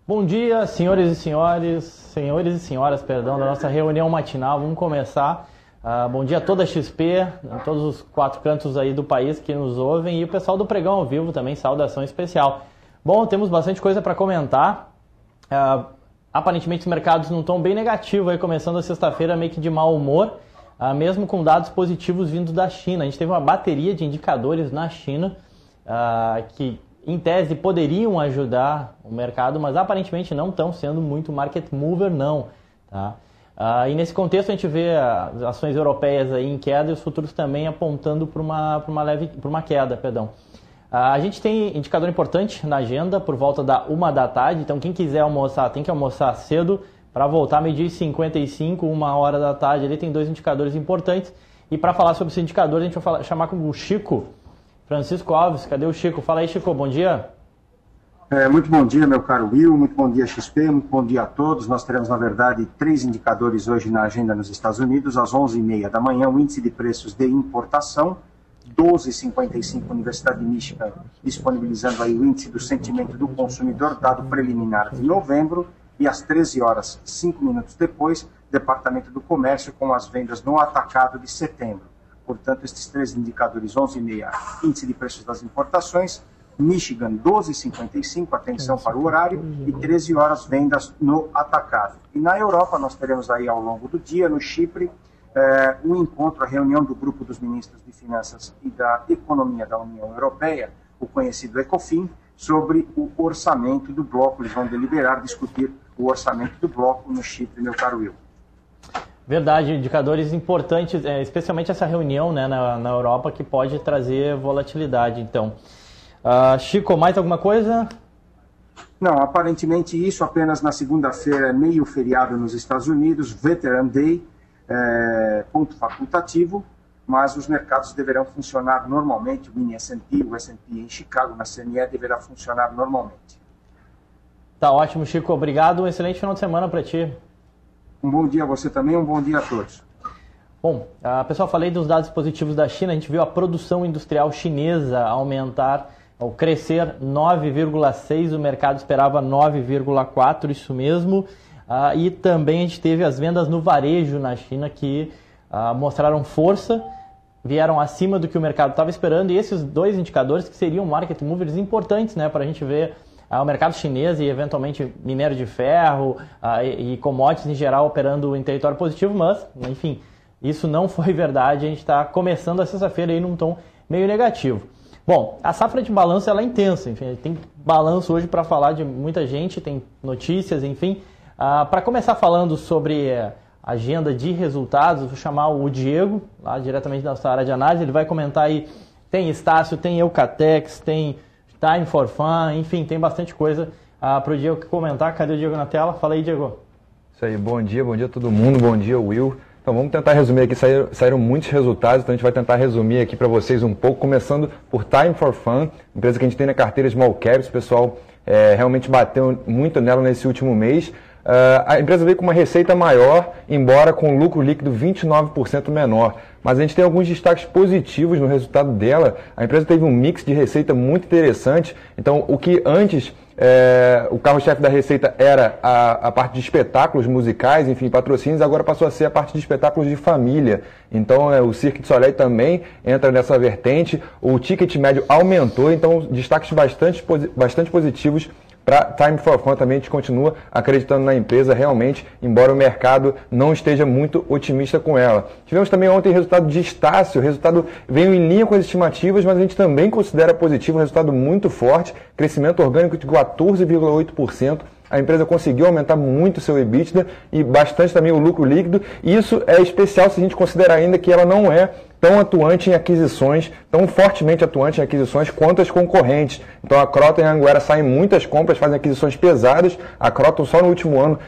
Bom dia, senhores e senhoras, perdão, da nossa reunião matinal. Vamos começar. Bom dia a toda a XP, a todos os 4 cantos aí do país que nos ouvem e o pessoal do Pregão ao Vivo também, saudação especial. Bom, temos bastante coisa para comentar. Aparentemente os mercados não estão bem negativos aí, começando a sexta-feira meio que de mau humor, mesmo com dados positivos vindos da China. A gente teve uma bateria de indicadores na China que em tese poderiam ajudar o mercado, mas aparentemente não estão sendo muito market mover não. Tá? E nesse contexto a gente vê as ações europeias aí em queda e os futuros também apontando para uma queda. A gente tem indicador importante na agenda por volta da 1 da tarde, então quem quiser almoçar tem que almoçar cedo para voltar meio-dia e 55, 1 hora da tarde. Ali tem 2 indicadores importantes e para falar sobre esses indicadores a gente vai chamar com o Chico Francisco Alves. Cadê o Chico? Fala aí, Chico, bom dia. Muito bom dia, meu caro Will, muito bom dia, XP, muito bom dia a todos. Nós teremos, na verdade, 3 indicadores hoje na agenda nos Estados Unidos. Às 11h30 da manhã, o índice de preços de importação, 12h55, Universidade de Michigan, disponibilizando aí o índice do sentimento do consumidor, dado preliminar de novembro, e às 13 horas, 5 minutos depois, Departamento do Comércio com as vendas no atacado de setembro. Portanto, estes 3 indicadores, 11h30, índice de preços das importações, Michigan 12h55, atenção para o horário, e 13 horas vendas no atacado. E na Europa nós teremos aí ao longo do dia, no Chipre, um encontro, a reunião do grupo dos ministros de Finanças e da Economia da União Europeia, o conhecido ECOFIN, sobre o orçamento do bloco. Eles vão deliberar, discutir o orçamento do bloco no Chipre, meu caro Will. Verdade, indicadores importantes, especialmente essa reunião, né, na Europa, que pode trazer volatilidade. Então, Chico, mais alguma coisa? Não, aparentemente isso. Apenas na segunda-feira, meio feriado nos Estados Unidos, Veteran Day, ponto facultativo, mas os mercados deverão funcionar normalmente. O mini S&P, o S&P em Chicago, na CME, deverá funcionar normalmente. Tá ótimo, Chico, obrigado. Um excelente final de semana para ti. Um bom dia a você também, um bom dia a todos. Bom, pessoal, falei dos dados positivos da China. A gente viu a produção industrial chinesa aumentar, ou crescer 9,6%, o mercado esperava 9,4%, isso mesmo. E também a gente teve as vendas no varejo na China que mostraram força, vieram acima do que o mercado estava esperando. E esses 2 indicadores que seriam market movers importantes, né, para a gente ver o mercado chinês e eventualmente minério de ferro e commodities em geral operando em território positivo, mas, enfim, isso não foi verdade. A gente está começando a sexta-feira aí num tom meio negativo. Bom, a safra de balanço ela é intensa, enfim, tem balanço hoje para falar de muita gente, tem notícias, enfim. Para começar falando sobre agenda de resultados, vou chamar o Diego, lá diretamente da nossa área de análise. Ele vai comentar aí, tem Estácio, tem Eucatex, tem Time for Fun, enfim, tem bastante coisa para o Diego comentar. Cadê o Diego na tela? Fala aí, Diego. Isso aí, bom dia a todo mundo, bom dia, Will. Então vamos tentar resumir aqui, saíram muitos resultados, então a gente vai tentar resumir aqui para vocês um pouco, começando por Time for Fun, empresa que a gente tem na carteira Small Caps. O pessoal realmente bateu muito nela nesse último mês. A empresa veio com uma receita maior, embora com lucro líquido 29% menor. Mas a gente tem alguns destaques positivos no resultado dela. A empresa teve um mix de receita muito interessante. Então, o que antes o carro-chefe da receita era a parte de espetáculos musicais, enfim, patrocínios, agora passou a ser a parte de espetáculos de família. Então, o Cirque du Soleil também entra nessa vertente. O ticket médio aumentou, então destaques bastante positivos para Time for Fun. Também a gente continua acreditando na empresa realmente, embora o mercado não esteja muito otimista com ela. Tivemos também ontem resultado de Estácio, o resultado veio em linha com as estimativas, mas a gente também considera positivo, um resultado muito forte, crescimento orgânico de 14,8%. A empresa conseguiu aumentar muito seu EBITDA e bastante também o lucro líquido. Isso é especial se a gente considerar ainda que ela não é tão atuante em aquisições, tão fortemente atuante em aquisições quanto as concorrentes. Então a Croton e a Anguera saem muitas compras, fazem aquisições pesadas. A Croton só no último ano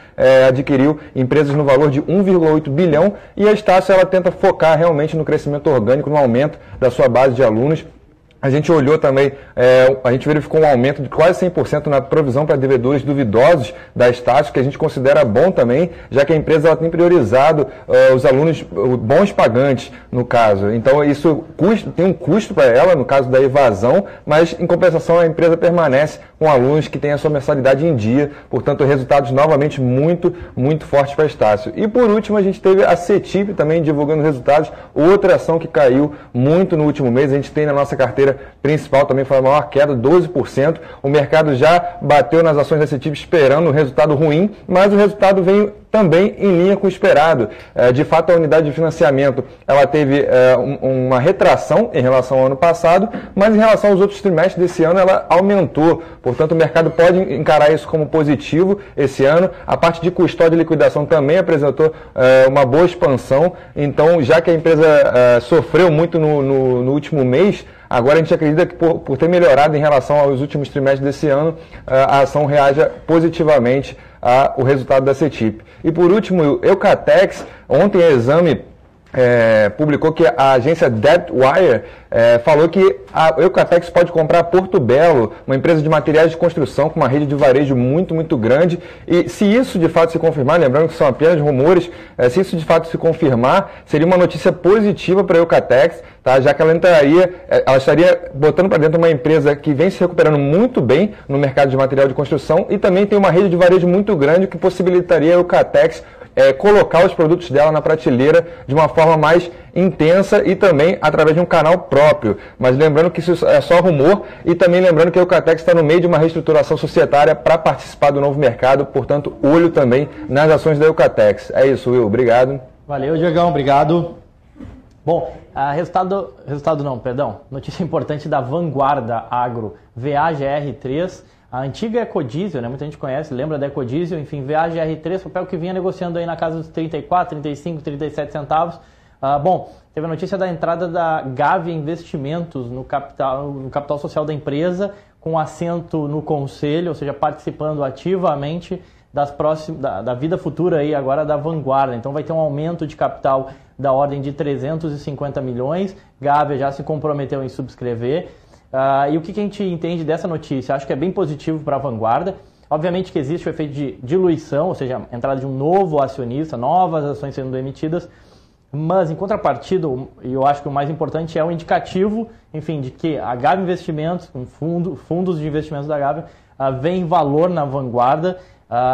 adquiriu empresas no valor de 1,8 bilhão e a Estácio ela tenta focar realmente no crescimento orgânico, no aumento da sua base de alunos. A gente olhou também, a gente verificou um aumento de quase 100% na provisão para devedores duvidosos da Estácio, que a gente considera bom também, já que a empresa ela tem priorizado os alunos bons pagantes, no caso. Então, isso tem um custo para ela, no caso da evasão, mas, em compensação, a empresa permanece com alunos que têm a sua mensalidade em dia, portanto, resultados novamente muito fortes para a Estácio. E por último, a gente teve a CETIP também divulgando resultados, outra ação que caiu muito no último mês, a gente tem na nossa carteira principal também foi a maior queda, 12%, o mercado já bateu nas ações da CETIP esperando um resultado ruim, mas o resultado veio também em linha com o esperado. De fato, a unidade de financiamento ela teve uma retração em relação ao ano passado, mas em relação aos outros trimestres desse ano ela aumentou. Portanto, o mercado pode encarar isso como positivo esse ano. A parte de custódia e liquidação também apresentou uma boa expansão. Então, já que a empresa sofreu muito no último mês, agora a gente acredita que por ter melhorado em relação aos últimos trimestres desse ano, a ação reaja positivamente ao resultado da CETIP. E por último, o Eucatex, ontem a Exame publicou que a agência Debtwire falou que a Eucatex pode comprar Porto Belo, uma empresa de materiais de construção com uma rede de varejo muito grande, e se isso de fato se confirmar, lembrando que são apenas rumores, se isso de fato se confirmar, seria uma notícia positiva para a Eucatex, tá? Já que ela estaria botando para dentro uma empresa que vem se recuperando muito bem no mercado de material de construção e também tem uma rede de varejo muito grande que possibilitaria a Eucatex colocar os produtos dela na prateleira de uma forma mais intensa e também através de um canal próprio. Mas lembrando que isso é só rumor e também lembrando que a Eucatex está no meio de uma reestruturação societária para participar do novo mercado, portanto, olho também nas ações da Eucatex. É isso, Will. Obrigado. Valeu, Diegão. Obrigado. Bom, notícia importante da Vanguarda Agro, VAGR3, a antiga Ecodiesel, né? Muita gente conhece, lembra da Ecodiesel, enfim, VAGR3, papel que vinha negociando aí na casa dos 34, 35, 37 centavos. Bom, teve a notícia da entrada da Gávea Investimentos no capital social da empresa, com assento no conselho, ou seja, participando ativamente da vida futura aí agora da Vanguarda. Então vai ter um aumento de capital da ordem de 350 milhões, Gávea já se comprometeu em subscrever. E o que a gente entende dessa notícia? Acho que é bem positivo para a Vanguarda. Obviamente que existe o efeito de diluição, ou seja, a entrada de um novo acionista, novas ações sendo emitidas, mas em contrapartida, e eu acho que o mais importante é o indicativo, enfim, de que a Gávea Investimentos, fundos de investimentos da Gávea, vem valor na Vanguarda,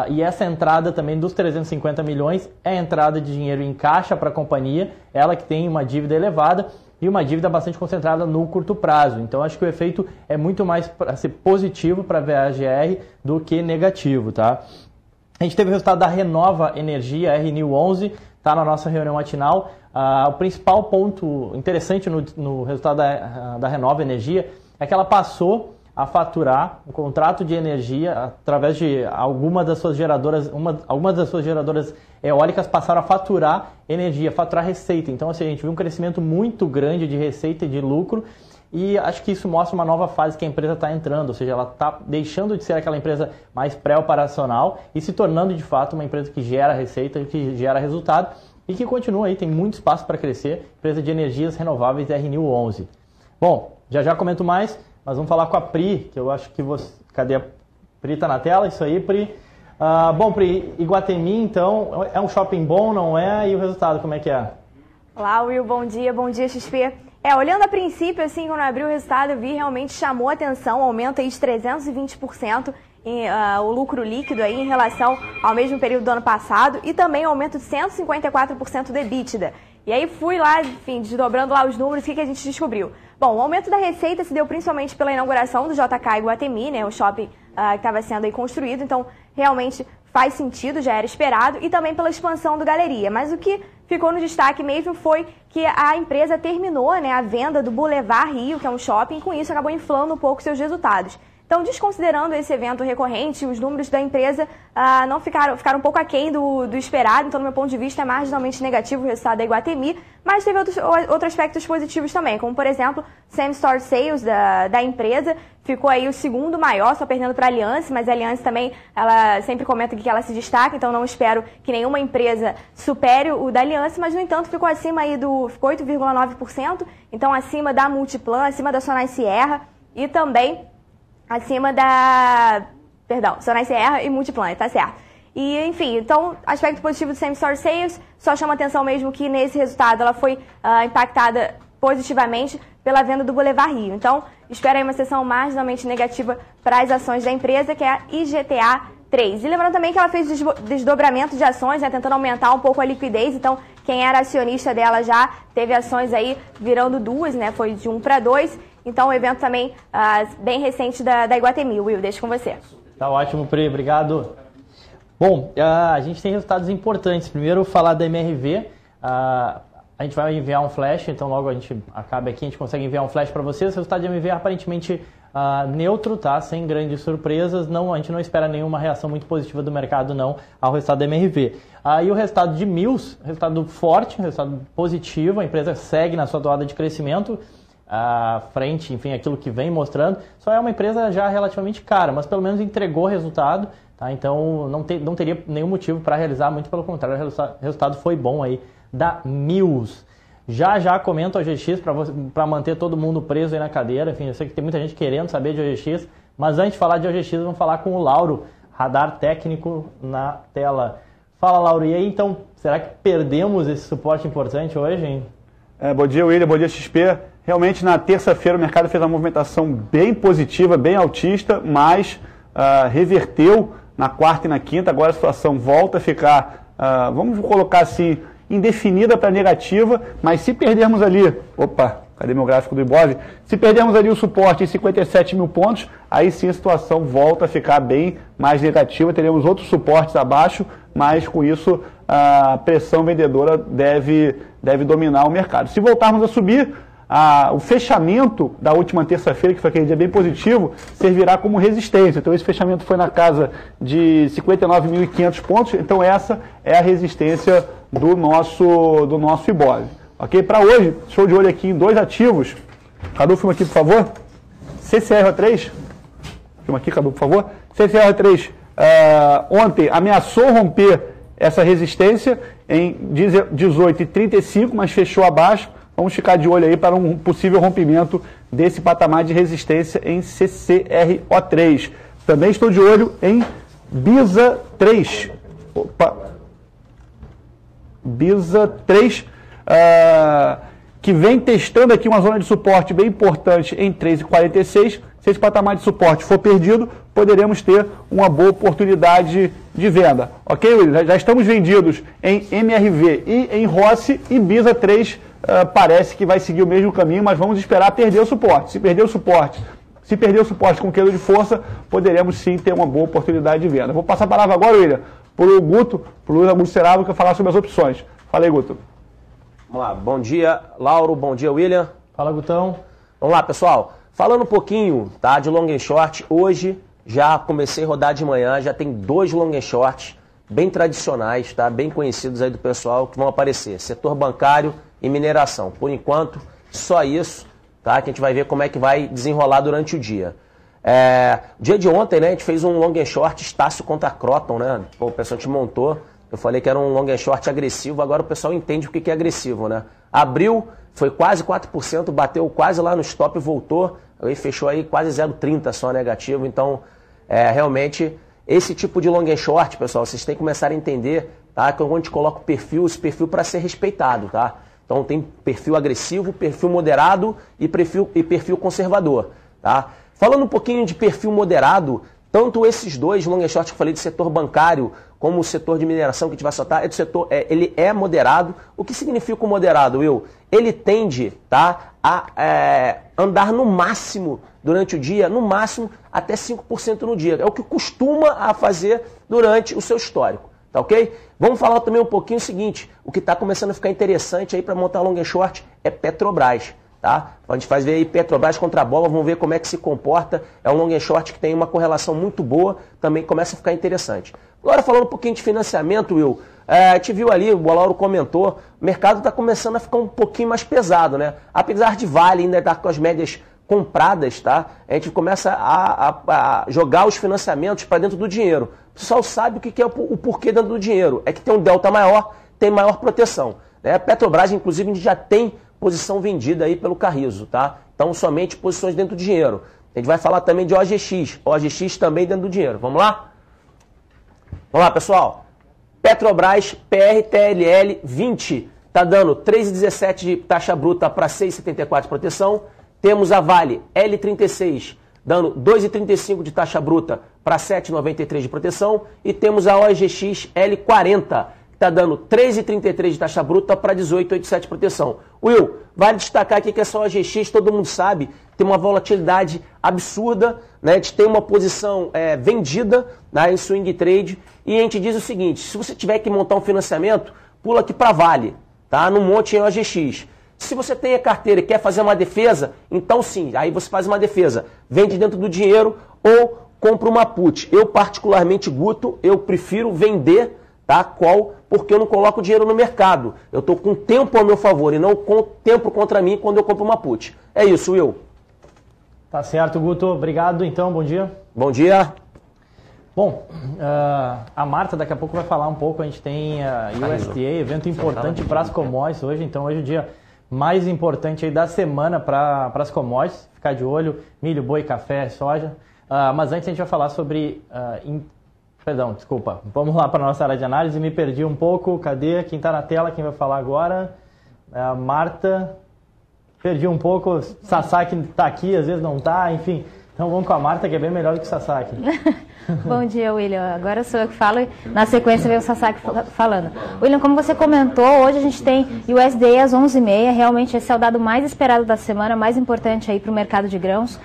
e essa entrada também dos 350 milhões é entrada de dinheiro em caixa para a companhia, ela que tem uma dívida elevada, e uma dívida bastante concentrada no curto prazo. Então, acho que o efeito é muito mais para ser positivo para a VAGR do que negativo, tá? A gente teve o resultado da Renova Energia, RNew11, está na nossa reunião matinal. O principal ponto interessante no resultado da Renova Energia é que ela passou a faturar um contrato de energia através de algumas das suas geradoras eólicas passaram a faturar energia, faturar receita. Então, assim, a gente viu um crescimento muito grande de receita e de lucro e acho que isso mostra uma nova fase que a empresa está entrando, ou seja, ela está deixando de ser aquela empresa mais pré-operacional e se tornando, de fato, uma empresa que gera receita, que gera resultado e que continua aí, tem muito espaço para crescer, empresa de energias renováveis RNew11. Bom, já comento mais, mas vamos falar com a Pri, que eu acho que você... Cadê a Pri? Está na tela? Isso aí, Pri. Bom, Pri, Iguatemi, então, é um shopping bom, não é? E o resultado, como é que é? Olá, Will, bom dia XP. Olhando a princípio, assim, quando eu abri o resultado, eu vi realmente chamou a atenção, aumento aí de 320% o lucro líquido aí em relação ao mesmo período do ano passado e também aumento de 154% do EBITDA. E aí fui lá, enfim, desdobrando lá os números, o que a gente descobriu? Bom, o aumento da receita se deu principalmente pela inauguração do JK Iguatemi, né, o shopping que estava sendo aí construído, então realmente faz sentido, já era esperado, e também pela expansão do Galeria. Mas o que ficou no destaque mesmo foi que a empresa terminou, né, a venda do Boulevard Rio, que é um shopping, e com isso acabou inflando um pouco seus resultados. Então, desconsiderando esse evento recorrente, os números da empresa não ficaram um pouco aquém do esperado. Então, do meu ponto de vista, é marginalmente negativo o resultado da Iguatemi, mas teve outros aspectos positivos também, como, por exemplo, Same Store Sales da empresa ficou aí o segundo maior, só perdendo para a Allianz, mas a Allianz também, ela sempre comenta que ela se destaca, então não espero que nenhuma empresa supere o da Allianz, mas, no entanto, ficou acima aí ficou 8,9%, então acima da Multiplan, acima da Sonai Sierra e também acima Sonai Sierra e Multiplan, tá certo. E, enfim, então, aspecto positivo do Same Store Sales, só chama atenção mesmo que nesse resultado ela foi impactada positivamente pela venda do Boulevard Rio. Então, espera aí uma sessão marginalmente negativa para as ações da empresa, que é a IGTA 3. E lembrando também que ela fez desdobramento de ações, né, tentando aumentar um pouco a liquidez. Então, quem era acionista dela já teve ações aí virando duas, né? Foi de 1 para 2. Então, o evento também bem recente da Iguatemi. Will, deixa com você. Tá ótimo, Pri. Obrigado. Bom, a gente tem resultados importantes. Primeiro, falar da MRV. A gente vai enviar um flash, então logo a gente acaba aqui, a gente consegue enviar um flash para vocês. O resultado de MRV é aparentemente neutro, tá? Sem grandes surpresas. Não, a gente não espera nenhuma reação muito positiva do mercado não ao resultado da MRV. E o resultado de Mills, resultado forte, resultado positivo. A empresa segue na sua toada de crescimento, frente, enfim, aquilo que vem mostrando. Só é uma empresa já relativamente cara, mas pelo menos entregou resultado, tá? Então não teria nenhum motivo para realizar, muito pelo contrário, o resultado foi bom aí da Mills. Já comento a OGX para manter todo mundo preso aí na cadeira. Enfim, eu sei que tem muita gente querendo saber de OGX, mas antes de falar de OGX, vamos falar com o Lauro, radar técnico na tela. Fala, Lauro, e aí então, será que perdemos esse suporte importante hoje, hein? Bom dia, William, bom dia, XP. Realmente, na terça-feira, o mercado fez uma movimentação bem positiva, bem altista, mas reverteu na quarta e na quinta. Agora a situação volta a ficar, vamos colocar assim, indefinida para negativa, mas se perdermos ali, cadê meu gráfico do Ibov? Se perdermos ali o suporte em 57 mil pontos, aí sim a situação volta a ficar bem mais negativa, teremos outros suportes abaixo, mas com isso a pressão vendedora deve dominar o mercado. Se voltarmos a subir, o fechamento da última terça-feira, que foi aquele dia bem positivo, servirá como resistência. Então esse fechamento foi na casa de 59.500 pontos, então essa é a resistência do nosso Ibov. Ok? Para hoje, show de olho aqui em dois ativos. Cadu, filma aqui, por favor. CCR3. Filma aqui, Cadu, por favor. CCR3 ontem ameaçou romper essa resistência em 18,35, mas fechou abaixo. Vamos ficar de olho aí para um possível rompimento desse patamar de resistência em CCRO3. Também estou de olho em BISA 3. BISA 3, que vem testando aqui uma zona de suporte bem importante em 3,46. Se esse patamar de suporte for perdido, poderemos ter uma boa oportunidade de venda. Ok, William? Já estamos vendidos em MRV e em Rossi, e BISA 3 parece que vai seguir o mesmo caminho, mas vamos esperar perder o suporte. Se perder o suporte com queda de força, poderemos sim ter uma boa oportunidade de venda. Vou passar a palavra agora, William, para o Guto, para o Luiz Augusto Seravo, que vai falar sobre as opções. Fala aí, Guto. Vamos lá, bom dia, Lauro, bom dia, William. Fala, Gutão. Vamos lá, pessoal. Falando um pouquinho, tá, de long and short, hoje já comecei a rodar de manhã, já tem 2 long and shorts bem tradicionais, tá, bem conhecidos aí do pessoal que vão aparecer. Setor bancário e mineração. Por enquanto, só isso, tá, que a gente vai ver como é que vai desenrolar durante o dia. Dia de ontem, né, a gente fez um long and short Estácio contra Croton, né? Pô, o pessoal te montou. Eu falei que era um long and short agressivo, agora o pessoal entende o que é agressivo, né? Abriu, foi quase 4%, bateu quase lá no stop e voltou, aí fechou aí quase 0,30 só negativo. Então, realmente, esse tipo de long and short, pessoal, vocês têm que começar a entender, tá? Que quando a gente coloca esse perfil para ser respeitado, tá? Então tem perfil agressivo, perfil moderado e perfil conservador, tá? Falando um pouquinho de perfil moderado, tanto esses dois long and short que eu falei do setor bancário, como o setor de mineração que a gente vai soltar, ele é moderado. O que significa o moderado, Will? Ele tende, tá, a andar no máximo durante o dia, no máximo até 5% no dia. É o que costuma a fazer durante o seu histórico, tá ok? Vamos falar também um pouquinho o seguinte, o que está começando a ficar interessante aí para montar long and short é Petrobras. Tá? A gente vai ver aí Petrobras contra a bola, vamos ver como é que se comporta. É um long and short que tem uma correlação muito boa, também começa a ficar interessante. Agora falando um pouquinho de financiamento, Will, a gente viu ali, o Lauro comentou, o mercado está começando a ficar um pouquinho mais pesado, né? Apesar de Vale ainda estar com as médias compradas, tá? A gente começa a jogar os financiamentos para dentro do dinheiro. O pessoal sabe o que é o porquê dentro do dinheiro. É que tem um delta maior, tem maior proteção. Né? A Petrobras, inclusive, a gente já tem posição vendida aí pelo Carrizo, tá? Então, somente posições dentro do dinheiro. A gente vai falar também de OGX. OGX também dentro do dinheiro. Vamos lá? Vamos lá, pessoal. Petrobras PRTLL 20 está dando 3,17 de taxa bruta para 6,74 de proteção. Temos a Vale L36 dando 2,35 de taxa bruta para 7,93 de proteção. E temos a OGX L40, que está dando 3,33 de taxa bruta para 18,87 de proteção. Will, vale destacar aqui que essa OGX, todo mundo sabe, tem uma volatilidade absurda, né? A gente tem uma posição vendida, né, em swing trade, e a gente diz o seguinte: se você tiver que montar um financiamento, pula aqui para Vale, tá? Não monte em OGX. Se você tem a carteira e quer fazer uma defesa, então sim, aí você faz uma defesa, vende dentro do dinheiro ou compra uma put. Eu particularmente, Guto, eu prefiro vender, tá? Call, porque eu não coloco dinheiro no mercado. Eu estou com tempo a meu favor e não com tempo contra mim quando eu compro uma put. É isso, Will. Tá certo, Guto. Obrigado, então. Bom dia. Bom dia. Bom, a Marta daqui a pouco vai falar um pouco. A gente tem a USDA, evento importante para as commodities hoje. Então, hoje é o dia mais importante aí da semana para as commodities. Ficar de olho, milho, boi, café, soja. Mas antes a gente vai falar sobre... Perdão, desculpa. Vamos lá para a nossa área de análise. Me perdi um pouco. Cadê? Quem está na tela? Quem vai falar agora? A Marta. Perdi um pouco. Sasaki está aqui, às vezes não está. Enfim, então vamos com a Marta, que é bem melhor do que o Sasaki. Bom dia, William. Agora sou eu que falo e na sequência vem o Sasaki falando. William, como você comentou, hoje a gente tem USDA às 11h30. Realmente esse é o dado mais esperado da semana, mais importante aí para o mercado de grãos.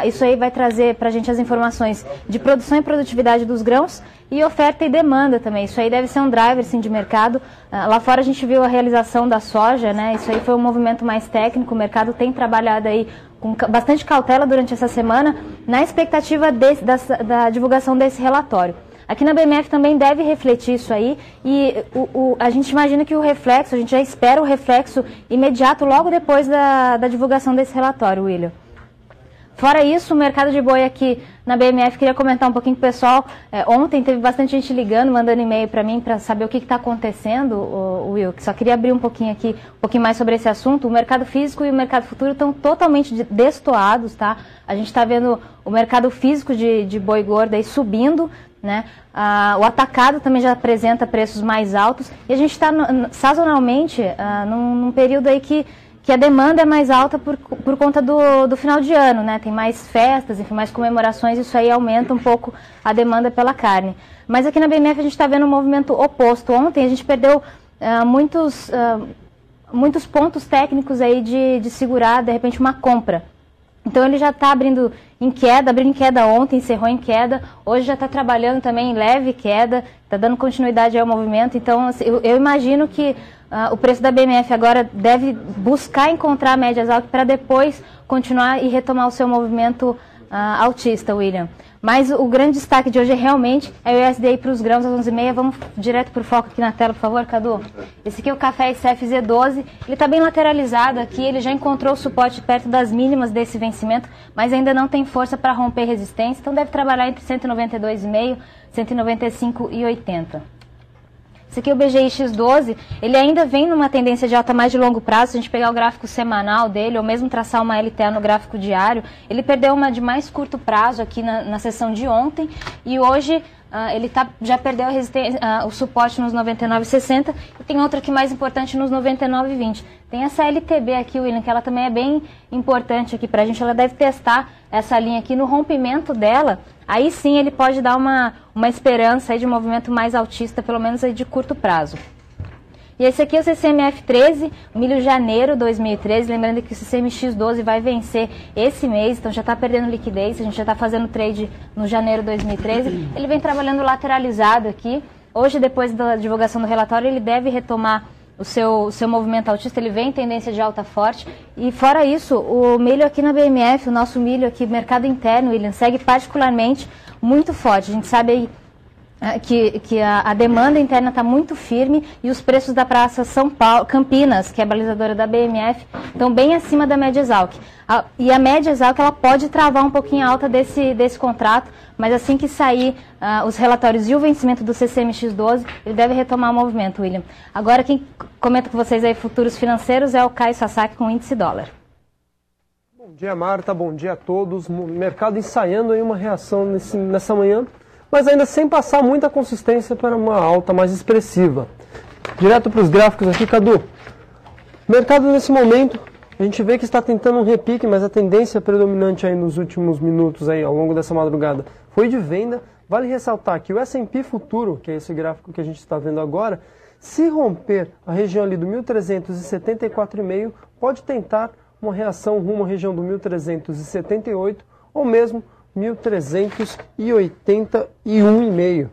Isso aí vai trazer para a gente as informações de produção e produtividade dos grãos e oferta e demanda também. Isso aí deve ser um driver, sim, de mercado. Lá fora a gente viu a realização da soja, né? Isso aí foi um movimento mais técnico. O mercado tem trabalhado aí com bastante cautela durante essa semana, na expectativa da divulgação desse relatório. Aqui na BMF também deve refletir isso aí, e a gente imagina que o reflexo, a gente já espera o reflexo imediato logo depois da divulgação desse relatório, William. Fora isso, o mercado de boi aqui na BMF, queria comentar um pouquinho com o pessoal. Ontem teve bastante gente ligando, mandando e-mail para mim para saber o que está acontecendo, Will. Só queria abrir um pouquinho aqui, um pouquinho mais sobre esse assunto. O mercado físico e o mercado futuro estão totalmente destoados, tá? A gente está vendo o mercado físico de boi gordo aí subindo, né? O atacado também já apresenta preços mais altos. E a gente está sazonalmente num período aí que a demanda é mais alta por conta do final de ano, né? Tem mais festas, enfim, mais comemorações, isso aí aumenta um pouco a demanda pela carne. Mas aqui na BMF a gente está vendo um movimento oposto. Ontem a gente perdeu muitos pontos técnicos aí de segurar, de repente, uma compra. Então ele já está abriu em queda ontem, encerrou em queda, hoje já está trabalhando também em leve queda, está dando continuidade ao movimento. Então assim, eu imagino que o preço da BMF agora deve buscar encontrar médias altas para depois continuar e retomar o seu movimento altista, William. Mas o grande destaque de hoje realmente é o USDA para os grãos às 11h30. Vamos direto para o foco aqui na tela, por favor, Cadu. Esse aqui é o café ICF-Z12. Ele está bem lateralizado aqui, ele já encontrou o suporte perto das mínimas desse vencimento, mas ainda não tem força para romper resistência, então deve trabalhar entre 192,5 e 195,80. Esse aqui é o BGI X12, ele ainda vem numa tendência de alta mais de longo prazo. Se a gente pegar o gráfico semanal dele, ou mesmo traçar uma LTA no gráfico diário, ele perdeu uma de mais curto prazo aqui na sessão de ontem, e hoje ele já perdeu o suporte nos 99,60, e tem outra aqui mais importante nos 99,20. Tem essa LTB aqui, William, que ela também é bem importante aqui para a gente. Ela deve testar essa linha aqui no rompimento dela. Aí sim ele pode dar uma esperança aí de movimento mais altista, pelo menos aí de curto prazo. E esse aqui é o CCMF13, milho janeiro 2013, lembrando que o CCMX12 vai vencer esse mês, então já está perdendo liquidez, a gente já está fazendo trade no janeiro 2013. Ele vem trabalhando lateralizado aqui. Hoje, depois da divulgação do relatório, ele deve retomar o seu movimento altista, ele vem em tendência de alta forte. E fora isso, o milho aqui na BMF, o nosso milho aqui, mercado interno, William, segue particularmente muito forte. A gente sabe aí que a demanda interna está muito firme e os preços da Praça São Paulo, Campinas, que é a balizadora da BMF, estão bem acima da média Exalc. E a média Exalc ela pode travar um pouquinho alta desse contrato, mas assim que sair os relatórios e o vencimento do CCMX12, ele deve retomar o movimento, William. Agora quem comenta com vocês aí futuros financeiros é o Caio Sasaki com o índice dólar. Bom dia, Marta, bom dia a todos. O mercado ensaiando aí uma reação nessa manhã, mas ainda sem passar muita consistência para uma alta mais expressiva. Direto para os gráficos aqui, Cadu. O mercado nesse momento A gente vê que está tentando um repique, mas a tendência predominante aí nos últimos minutos aí, ao longo dessa madrugada, foi de venda. Vale ressaltar que o S&P Futuro, que é esse gráfico que a gente está vendo agora, se romper a região ali do 1.374,5, pode tentar uma reação rumo à região do 1.378 ou mesmo 1.381,5.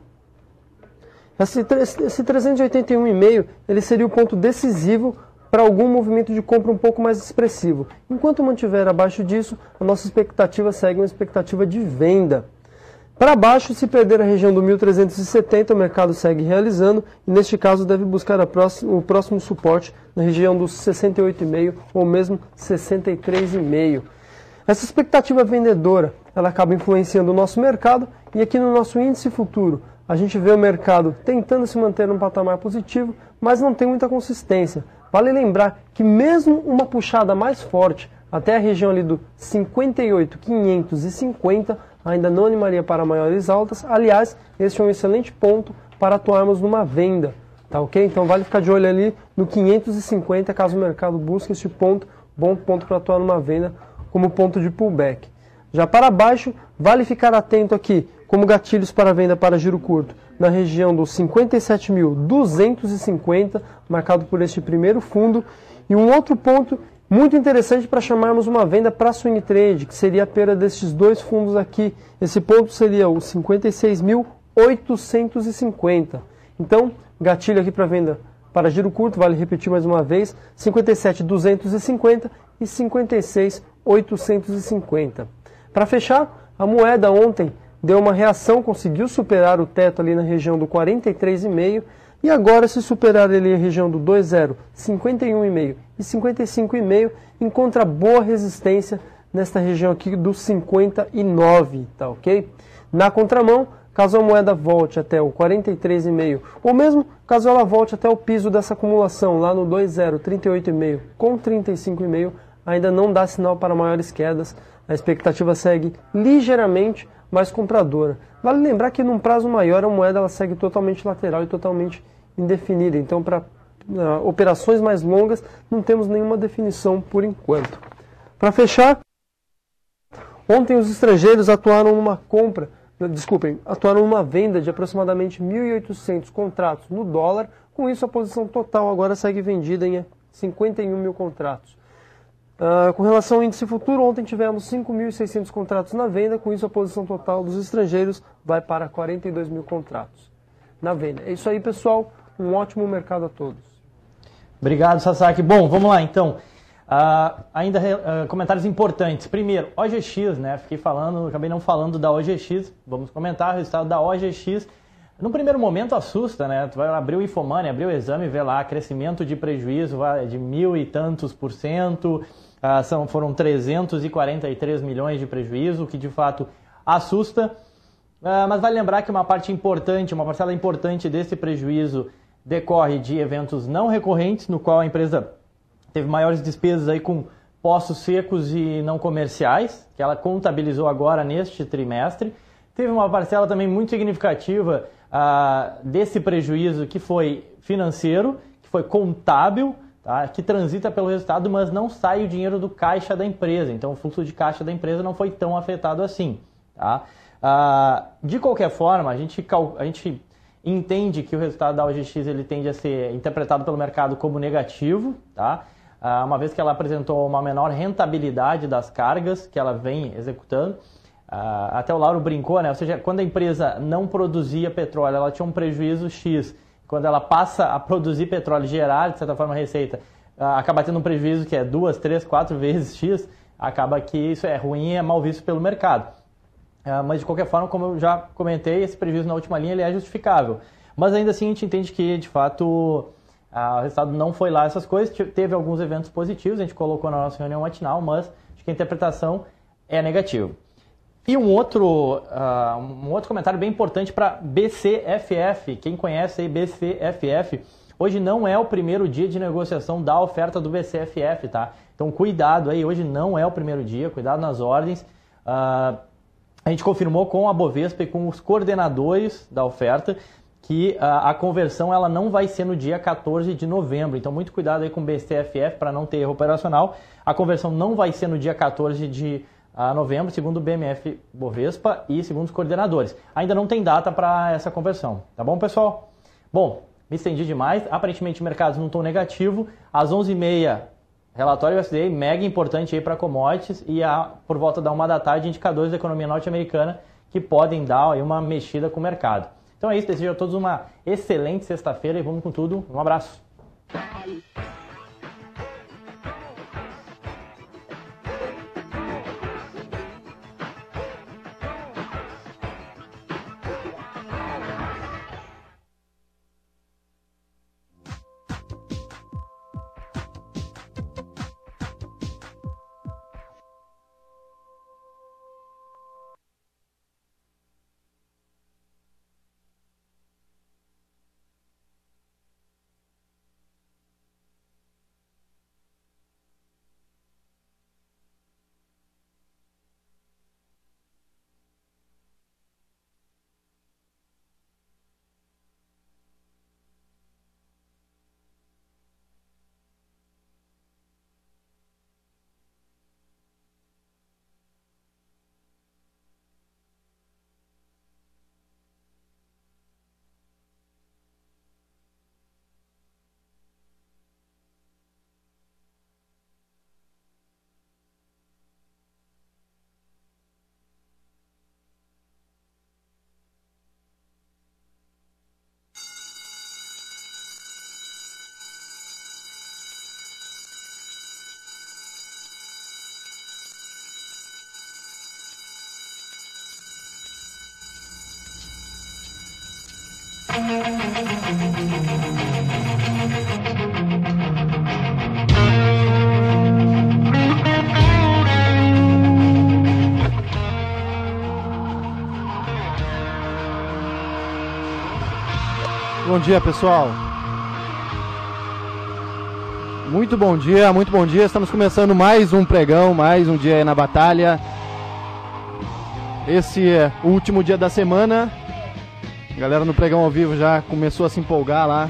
Esse 381,5 ele seria o ponto decisivo para algum movimento de compra um pouco mais expressivo. Enquanto mantiver abaixo disso, a nossa expectativa segue uma expectativa de venda. Para baixo, se perder a região do 1.370, o mercado segue realizando e, neste caso, deve buscar o próximo suporte na região dos 68,5 ou mesmo 63,5. Essa expectativa vendedora, ela acaba influenciando o nosso mercado e aqui no nosso índice futuro, a gente vê o mercado tentando se manter num patamar positivo, mas não tem muita consistência. Vale lembrar que mesmo uma puxada mais forte, até a região ali do 58.550, ainda não animaria para maiores altas. Aliás, esse é um excelente ponto para atuarmos numa venda, tá ok? Então vale ficar de olho ali no 550, caso o mercado busque esse ponto, bom ponto para atuar numa venda como ponto de pullback. Já para baixo, vale ficar atento aqui, como gatilhos para venda para giro curto, na região dos 57.250, marcado por este primeiro fundo, e um outro ponto muito interessante para chamarmos uma venda para swing trade, que seria a perda destes dois fundos aqui. Esse ponto seria o 56.850. Então, gatilho aqui para venda para giro curto, vale repetir mais uma vez, 57.250 e 56.850. Para fechar, a moeda ontem deu uma reação, conseguiu superar o teto ali na região do 43,5 e agora, se superar ali a região do 2,0, 51,5 e 55,5, encontra boa resistência nesta região aqui do 59, tá ok? Na contramão, caso a moeda volte até o 43,5, ou mesmo caso ela volte até o piso dessa acumulação, lá no 2,0, 38,5 com 35,5, ainda não dá sinal para maiores quedas, a expectativa segue ligeiramente mais compradora. Vale lembrar que num prazo maior a moeda ela segue totalmente lateral e totalmente indefinida. Então, para operações mais longas, não temos nenhuma definição por enquanto. Para fechar, ontem os estrangeiros atuaram numa venda de aproximadamente 1.800 contratos no dólar. Com isso, a posição total agora segue vendida em 51 mil contratos. Com relação ao índice futuro, ontem tivemos 5.600 contratos na venda, com isso a posição total dos estrangeiros vai para 42 mil contratos na venda. É isso aí, pessoal, um ótimo mercado a todos. Obrigado, Sasaki. Bom, vamos lá então. Comentários importantes. Primeiro, OGX, né? Acabei não falando da OGX, vamos comentar o resultado da OGX. No primeiro momento assusta, né? Tu vai abrir o Infomoney, abrir o exame e ver lá crescimento de prejuízo de 1.000 e tantos %. Foram 343 milhões de prejuízo, o que de fato assusta. Mas vale lembrar que uma parcela importante desse prejuízo decorre de eventos não recorrentes, no qual a empresa teve maiores despesas aí com poços secos e não comerciais, que ela contabilizou agora neste trimestre. Teve uma parcela também muito significativa desse prejuízo que foi financeiro, que foi contábil, tá? Que transita pelo resultado, mas não sai o dinheiro do caixa da empresa. Então o fluxo de caixa da empresa não foi tão afetado assim. Tá? De qualquer forma, a gente entende que o resultado da OGX ele tende a ser interpretado pelo mercado como negativo, tá? Uma vez que ela apresentou uma menor rentabilidade das cargas que ela vem executando. Até o Lauro brincou, né? Ou seja, quando a empresa não produzia petróleo, ela tinha um prejuízo X. Quando ela passa a produzir petróleo e gerar, de certa forma, a receita, acaba tendo um prejuízo que é 2, 3, 4 vezes X, acaba que isso é ruim e é mal visto pelo mercado. Mas, de qualquer forma, como eu já comentei, esse prejuízo na última linha ele é justificável. Mas, ainda assim, a gente entende que, de fato, o resultado não foi lá essas coisas. Teve alguns eventos positivos, a gente colocou na nossa reunião matinal, mas acho que a interpretação é negativa. E um outro comentário bem importante para BCFF. Quem conhece aí BCFF, hoje não é o primeiro dia de negociação da oferta do BCFF, tá? Então cuidado aí, hoje não é o primeiro dia, cuidado nas ordens. A gente confirmou com a Bovespa e com os coordenadores da oferta que a conversão ela não vai ser no dia 14 de novembro. Então, muito cuidado aí com o BCFF para não ter erro operacional. A conversão não vai ser no dia 14 de novembro, segundo o BMF Bovespa e segundo os coordenadores. Ainda não tem data para essa conversão. Tá bom, pessoal? Bom, me estendi demais. Aparentemente, mercados não estão negativos. Às 11h30, relatório USDA, mega importante aí para commodities. E por volta da 1 da tarde, indicadores da economia norte-americana que podem dar aí uma mexida com o mercado. Então é isso, desejo a todos uma excelente sexta-feira e vamos com tudo. Um abraço. Bom dia, pessoal. Muito bom dia, muito bom dia. Estamos começando mais um pregão, mais um dia aí na batalha. Esse é o último dia da semana. A galera no pregão ao vivo já começou a se empolgar lá.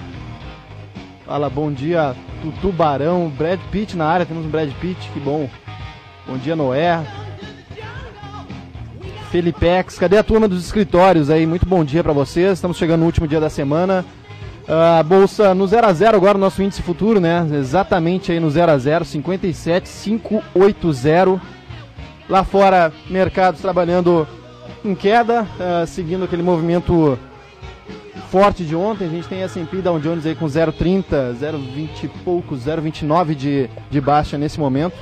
Fala bom dia, Tubarão, Brad Pitt na área, temos um Brad Pitt, que bom. Bom dia, Noé. Felipex, cadê a turma dos escritórios aí? Muito bom dia para vocês, estamos chegando no último dia da semana. A bolsa no 0 a 0 agora, o nosso índice futuro, né? Exatamente aí no 0 a 0, 57,580. Lá fora, mercados trabalhando em queda, seguindo aquele movimento forte de ontem. A gente tem S&P Dow Jones aí com 0,30, 0,20 e poucos, 0,29 de baixa nesse momento.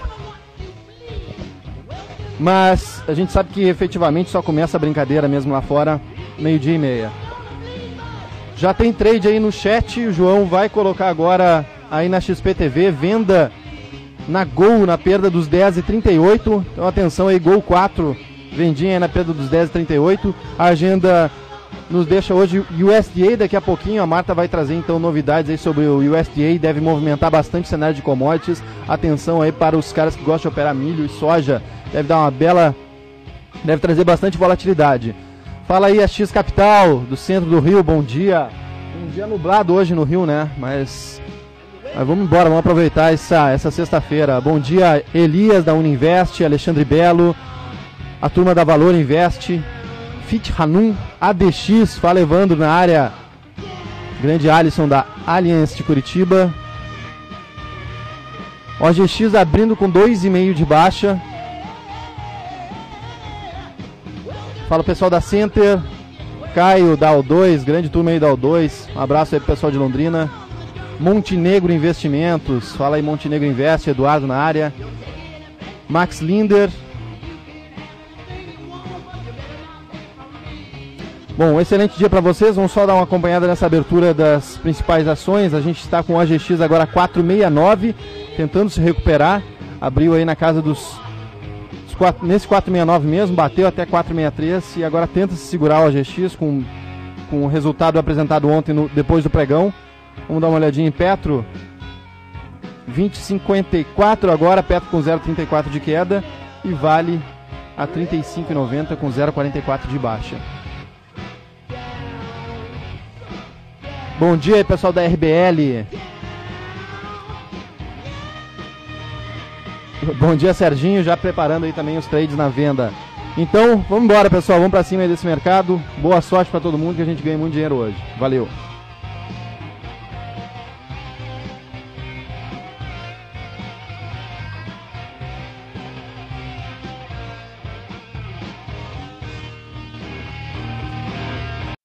Mas a gente sabe que efetivamente só começa a brincadeira mesmo lá fora, 12h30. Já tem trade aí no chat, o João vai colocar agora aí na XP TV, venda na Gol na perda dos 10,38. Então atenção aí, Gol 4, vendinha aí na perda dos 10,38. A agenda nos deixa hoje USDA, daqui a pouquinho a Marta vai trazer então novidades aí sobre o USDA, deve movimentar bastante o cenário de commodities. Atenção aí para os caras que gostam de operar milho e soja, deve dar uma bela, deve trazer bastante volatilidade. Fala aí a X Capital, do centro do Rio, bom dia. Um dia nublado hoje no Rio, né? Mas vamos embora, vamos aproveitar essa sexta-feira. Bom dia, Elias da Uninvest, Alexandre Belo, a turma da Valor Invest, Fit Hanum, ADX, fala Evandro na área, grande Alisson da Allianz de Curitiba. OGX abrindo com 2,5 de baixa. Fala o pessoal da Center, Caio da O2, grande turma aí da O2, um abraço aí pro pessoal de Londrina. Montenegro Investimentos, fala aí Montenegro Invest, Eduardo na área. Max Linder. Bom, excelente dia para vocês, vamos só dar uma acompanhada nessa abertura das principais ações. A gente está com o OGX agora 4,69, tentando se recuperar, abriu aí na casa nesse 4,69 mesmo, bateu até 4,63 e agora tenta se segurar o OGX com o resultado apresentado ontem depois do pregão. Vamos dar uma olhadinha em Petro, 20,54 agora, Petro com 0,34 de queda e Vale a 35,90 com 0,44 de baixa. Bom dia aí, pessoal da RBL. Bom dia, Serginho, já preparando aí também os trades na venda. Então, vamos embora, pessoal, vamos pra cima aí desse mercado. Boa sorte pra todo mundo, que a gente ganha muito dinheiro hoje. Valeu!